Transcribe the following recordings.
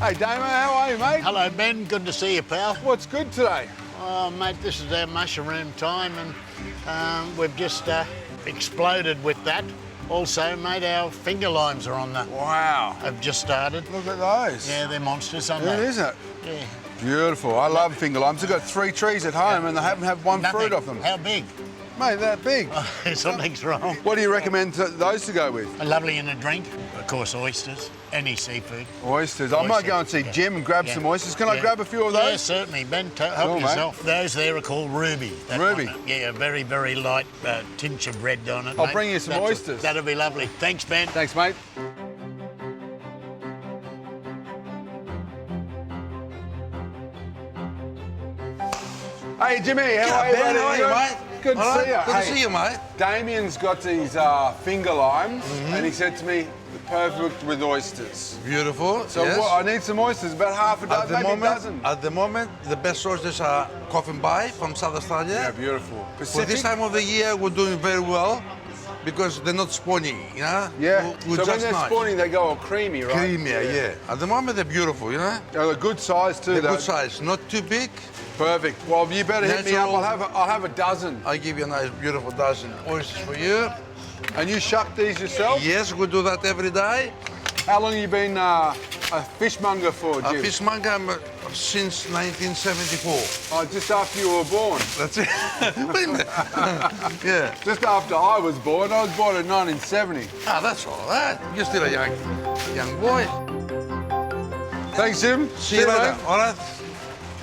Hey, Damo, how are you, mate? Hello, Ben. Good to see you, pal. What's good today? Oh, mate, this is our mushroom time, and we've just exploded with that. Also, mate, our finger limes are on the... Wow. Have just started. Look at those. Yeah, they're monsters, aren't Yeah, they? isn't it? Yeah. Beautiful. I love finger limes. I've got 3 trees at home and they haven't had one Nothing. fruit off them. How big? Mate, that big. Something's wrong. What do you recommend those to go with? Lovely in a drink. Of course, oysters. Any seafood. Oysters. I might go and see Jim and grab some oysters. Can I grab a few of those? Yeah, certainly, Ben. Help Cool, yourself. Those there are called ruby. That Ruby? one, yeah, a very, very light tinge of red on it. I'll mate. bring you some oysters. That'll be lovely. Thanks, Ben. Thanks, mate. Hey, Jimmy, how are you, Ben, buddy? how are you, mate? Good to see you. Good to see you, mate. Damien's got these finger limes, and he said to me, perfect with oysters. Beautiful. So yes. I need some oysters, about half a dozen, maybe a dozen. At the moment, the best oysters are Coffin Bay from South Australia. Yeah, beautiful. For Pacific? this time of the year, we're doing very well because they're not spawning, you know? Yeah, We're so when just they're nice. spawning, they go all creamy, right? Creamier, yeah. At the moment, they're beautiful, you know? They're a good size too, They're though. good size, not too big. Perfect. Well, you better hit me up. Natural. I'll have a dozen. I'll give you a nice, beautiful dozen oysters for you. And you shuck these yourself? Yes, we do that every day. How long have you been a fishmonger for, Jim? A fishmonger since 1974. Oh, just after you were born. That's it. Wait a minute. Yeah. Just after I was born. I was born in 1970. Ah, that's all right. You're still a young boy. Thanks, Jim. See you later, all right?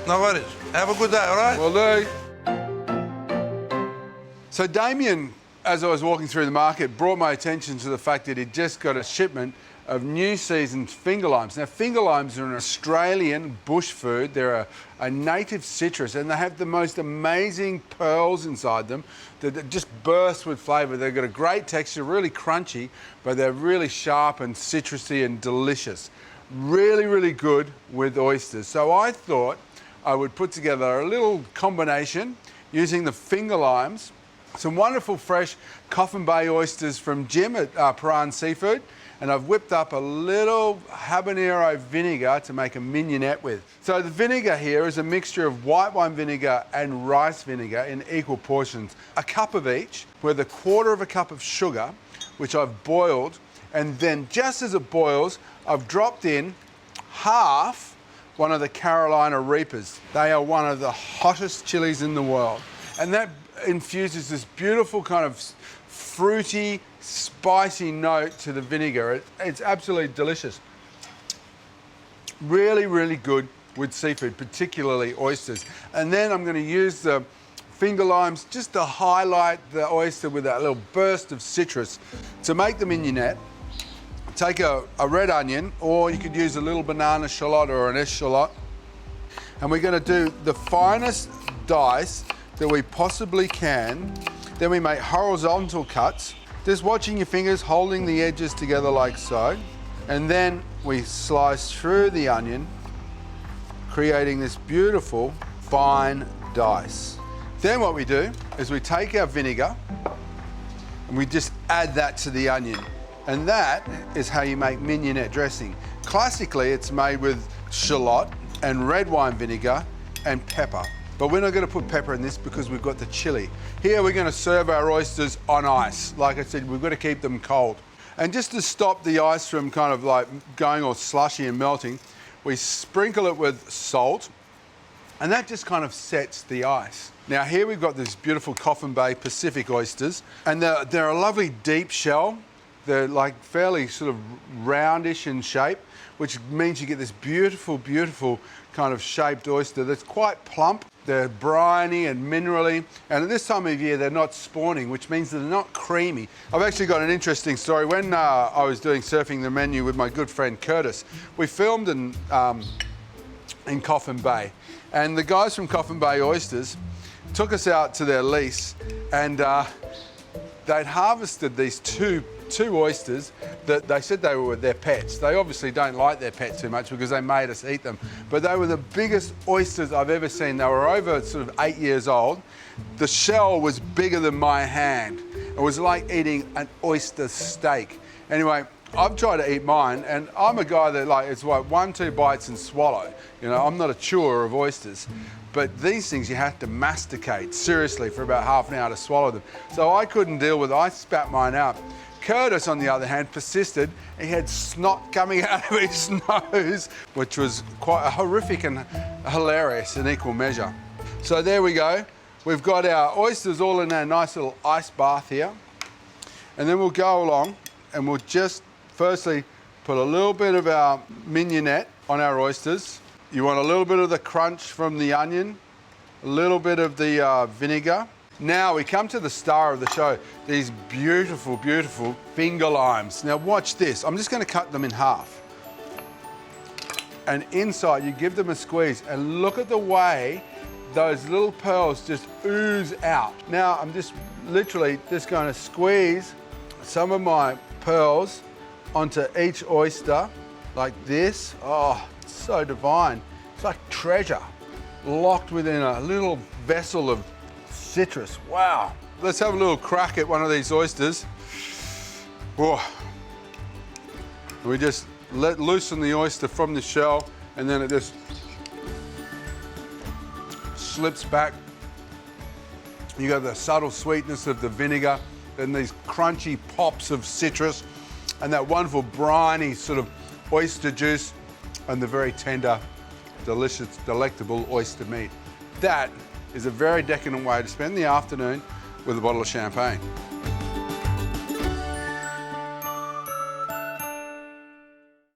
No worries. Have a good day, all right? Will do. So Damien, as I was walking through the market, brought my attention to the fact that he'd just got a shipment of new seasoned finger limes. Now, finger limes are an Australian bush food. They're a native citrus, and they have the most amazing pearls inside them that just burst with flavour. They've got a great texture, really crunchy, but they're really sharp and citrusy and delicious. Really, really good with oysters. So I thought I would put together a little combination using the finger limes, some wonderful fresh Coffin Bay oysters from Jim at Prahran Seafood, and I've whipped up a little habanero vinegar to make a mignonette with. So the vinegar here is a mixture of white wine vinegar and rice vinegar in equal portions. A cup of each with a quarter of a cup of sugar, which I've boiled, and then just as it boils, I've dropped in half one of the Carolina Reapers. They are one of the hottest chilies in the world. And that infuses this beautiful kind of fruity, spicy note to the vinegar. It's absolutely delicious. Really, really good with seafood, particularly oysters. And then I'm going to use the finger limes just to highlight the oyster with that little burst of citrus. To make the mignonette, take a red onion, or you could use a little banana shallot or an eschalot. And we're going to do the finest dice that we possibly can. Then we make horizontal cuts, just watching your fingers, holding the edges together like so. And then we slice through the onion, creating this beautiful fine dice. Then what we do is we take our vinegar and we just add that to the onion. And that is how you make mignonette dressing. Classically, it's made with shallot and red wine vinegar and pepper. But we're not going to put pepper in this because we've got the chili. Here we're going to serve our oysters on ice. Like I said, we've got to keep them cold. And just to stop the ice from kind of like going all slushy and melting, we sprinkle it with salt, and that just kind of sets the ice. Now here we've got this beautiful Coffin Bay Pacific oysters, and they're a lovely deep shell. They're like fairly sort of roundish in shape, which means you get this beautiful, beautiful kind of shaped oyster that's quite plump. They're briny and minerally, and at this time of year they're not spawning, which means they're not creamy. I've actually got an interesting story. When I was doing Surfing the Menu with my good friend Curtis, we filmed in Coffin Bay, and the guys from Coffin Bay Oysters took us out to their lease, and they'd harvested these two oysters that they said they were their pets. They obviously don't like their pets too much because they made us eat them. But they were the biggest oysters I've ever seen. They were over sort of 8 years old. The shell was bigger than my hand. It was like eating an oyster steak. Anyway, I've tried to eat mine, and I'm a guy that it's like 1-2 bites and swallow. You know, I'm not a chewer of oysters, but these things you have to masticate seriously for about half an hour to swallow them. So I couldn't deal with it. I spat mine out. Curtis, on the other hand, persisted. He had snot coming out of his nose, which was quite horrific and hilarious in equal measure. So there we go. We've got our oysters all in our nice little ice bath here. And then we'll go along and we'll just firstly put a little bit of our mignonette on our oysters. You want a little bit of the crunch from the onion, a little bit of the vinegar. Now we come to the star of the show, these beautiful, beautiful finger limes. Now watch this. I'm just going to cut them in half. And inside you give them a squeeze and look at the way those little pearls just ooze out. Now I'm just literally just going to squeeze some of my pearls onto each oyster like this. Oh, it's so divine. It's like treasure locked within a little vessel of citrus. Wow. Let's have a little crack at one of these oysters. Whoa. We just loosen the oyster from the shell and then it just slips back. You got the subtle sweetness of the vinegar, then these crunchy pops of citrus, and that wonderful briny sort of oyster juice, and the very tender, delicious, delectable oyster meat. That is a very decadent way to spend the afternoon with a bottle of champagne.